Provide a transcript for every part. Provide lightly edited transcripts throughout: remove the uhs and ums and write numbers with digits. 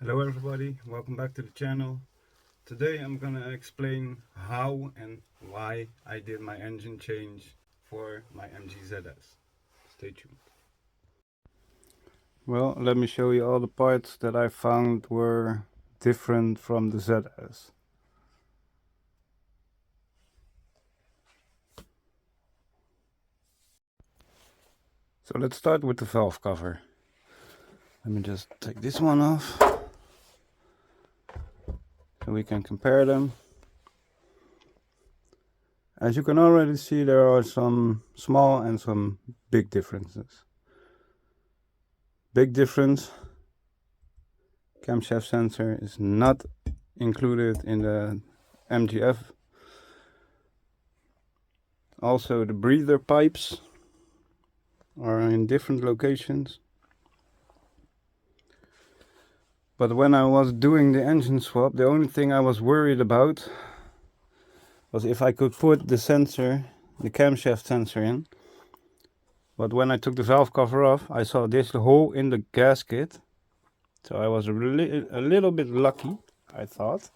Hello everybody, welcome back to the channel. Today I'm gonna explain how and why I did my engine change for my MG ZS. Stay tuned. Well, let me show you all the parts that I found were different from the ZS. So let's start with the valve cover. Let me just take this one off so we can compare them. As you can already see, there are some small and some big differences. Big difference: camshaft sensor is not included in the MGF. Also, the breather pipes are in different locations. But when I was doing the engine swap, the only thing I was worried about was if I could put the sensor, the camshaft sensor in. But when I took the valve cover off, I saw this hole in the gasket. So I was really a little bit lucky, I thought.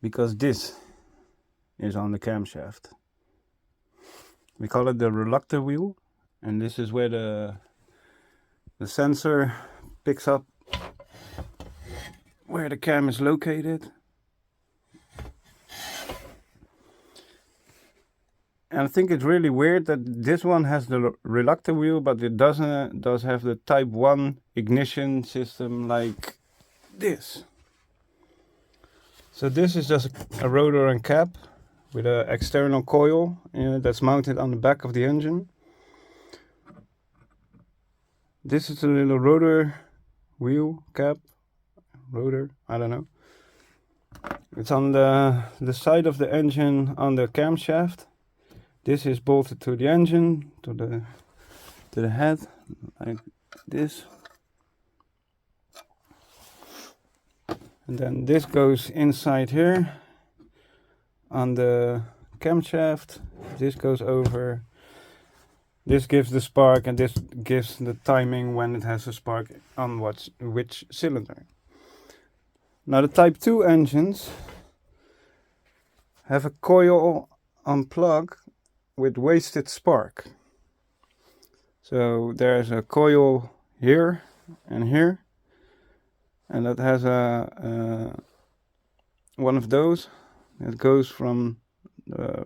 Because this is on the camshaft. We call it the reluctor wheel, and this is where the sensor picks up where the cam is located. And I think it's really weird that this one has the reluctor wheel, but it does have the type 1 ignition system like this. So this is just a rotor and cap with an external coil that's mounted on the back of the engine. This is a little rotor wheel cap, rotor, I don't know. It's on the side of the engine on the camshaft. This is bolted to the engine, to the head, like this. And then this goes inside here on the camshaft. This goes over. This gives the spark, and this gives the timing when it has a spark on which cylinder. Now the Type 2 engines have a coil on plug with wasted spark. So there's a coil here and here, and that has one of those. It goes from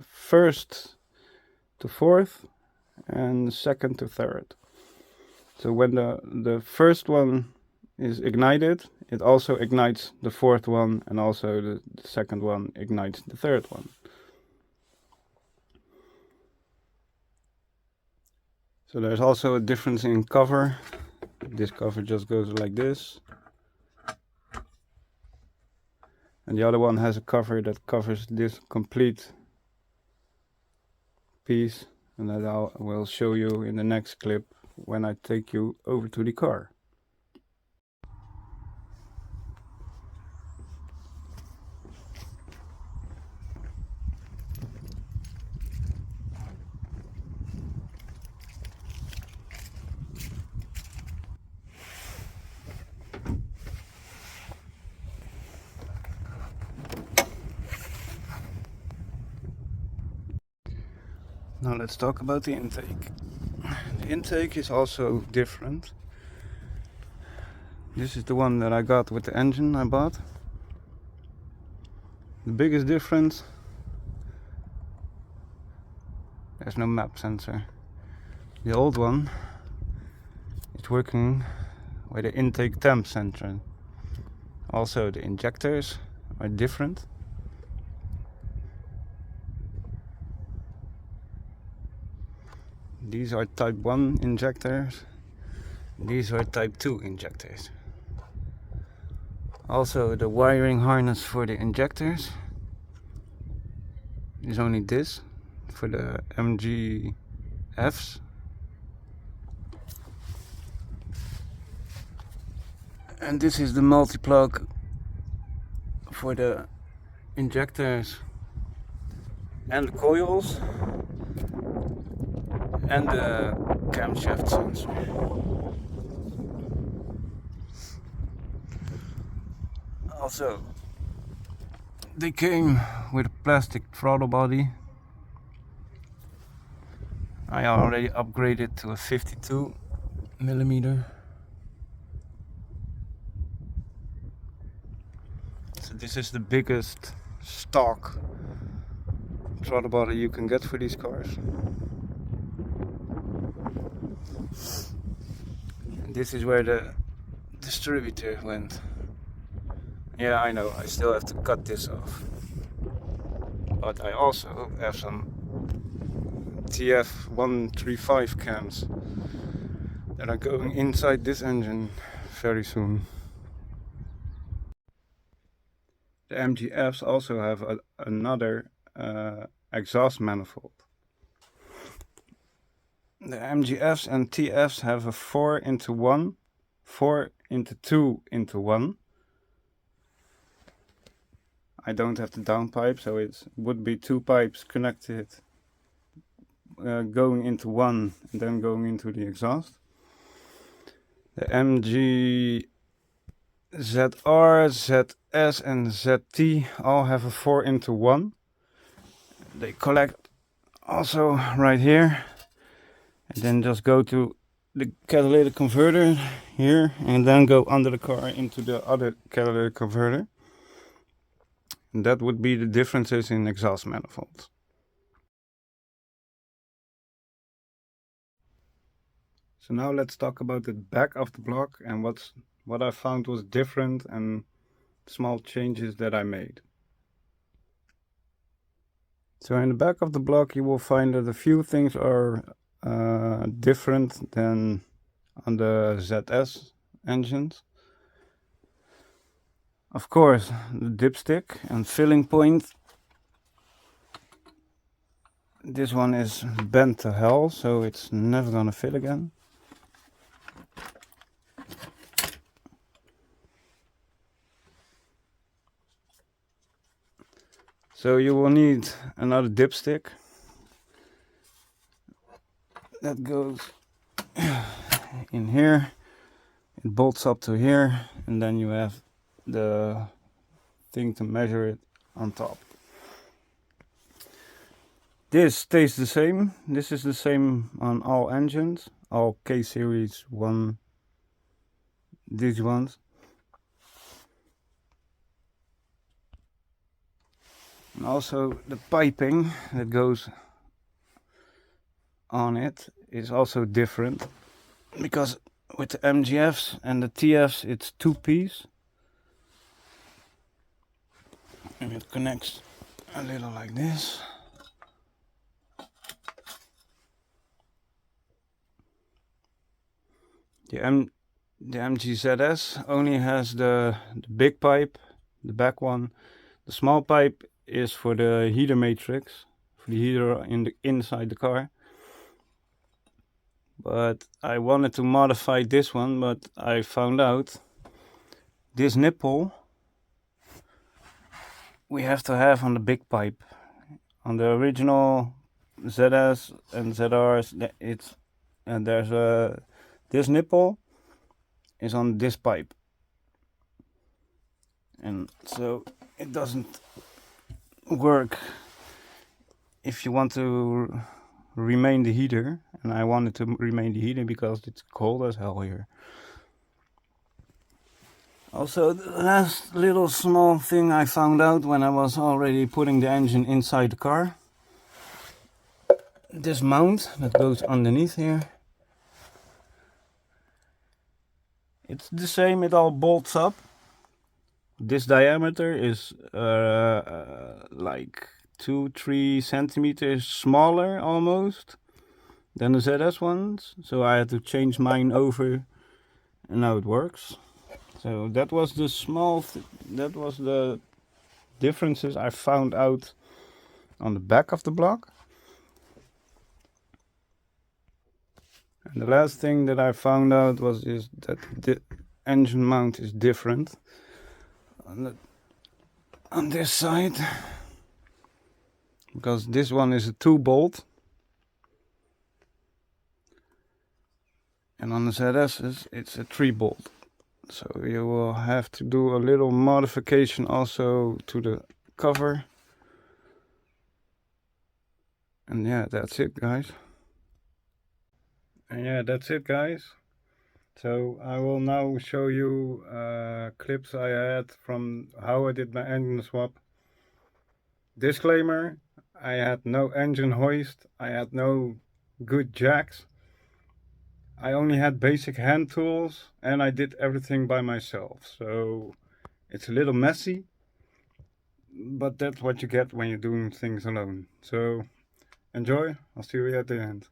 first to fourth and second to third. So when the first one is ignited, it also ignites the fourth one, and also the second one ignites the third one. So there's also a difference in cover. This cover just goes like this, and the other one has a cover that covers this complete piece, and that I will show you in the next clip when I take you over to the car. Now let's talk about the intake. The intake is also different. This is the one that I got with the engine I bought. The biggest difference: there's no map sensor. The old one is working with the intake temp sensor. Also the injectors are different. These are type 1 injectors. These are type 2 injectors. Also, the wiring harness for the injectors is only this for the MGFs. And this is the multi-plug for the injectors and the coils, and the camshaft sensor. Also, they came with a plastic throttle body. I already upgraded to a 52mm. So this is the biggest stock throttle body you can get for these cars. And this is where the distributor went. Yeah, I know, I still have to cut this off. But I also have some TF135 cams that are going inside this engine very soon. The MGFs also have another exhaust manifold. The MGFs and TFs have a 4x1, 4x2x1. I don't have the downpipe, so it would be two pipes connected, going into one and then going into the exhaust. The MG ZR, ZS and ZT all have a 4x1. They collect also right here and then just go to the catalytic converter here and then go under the car into the other catalytic converter. And that would be the differences in exhaust manifolds. So now let's talk about the back of the block and what I found was different and small changes that I made. So in the back of the block you will find that a few things are different than on the ZS engines. Of course, the dipstick and filling point. This one is bent to hell, so it's never gonna fill again. So you will need another dipstick that goes in here, it bolts up to here, and then you have the thing to measure it on top. This stays the same. This is the same on all engines, all K series 1, these ones. And also the piping that goes on it is also different, because with the MGFs and the TFs it's 2-piece and it connects a little like this. The MGZS only has the big pipe, the back one. The small pipe is for the heater matrix, for the heater inside the car. But I wanted to modify this one, but I found out this nipple we have to have on the big pipe. On the original ZS and ZRs, there's this nipple is on this pipe, and so it doesn't work if you want to remain the heater, and I wanted to remain the heater because it's cold as hell here. Also, the last little small thing I found out when I was already putting the engine inside the car, this mount that goes underneath here, it's the same, it all bolts up. This diameter is like 2-3 centimeters smaller almost than the ZS ones, so I had to change mine over, and now it works. So that was the that was the differences I found out on the back of the block. And the last thing that I found out is that the engine mount is different on this side, because this one is a 2-bolt and on the ZS's it's a 3-bolt. So you will have to do a little modification also to the cover. And yeah, that's it, guys. And yeah, that's it, guys. So I will now show you clips I had from how I did my engine swap. Disclaimer, I had no engine hoist, I had no good jacks. I only had basic hand tools and I did everything by myself. So it's a little messy, but that's what you get when you're doing things alone. So enjoy, I'll see you at the end.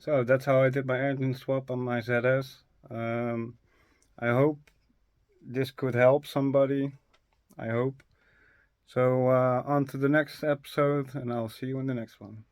So that's how I did my engine swap on my ZS. I hope this could help somebody. I hope. So on to the next episode, and I'll see you in the next one.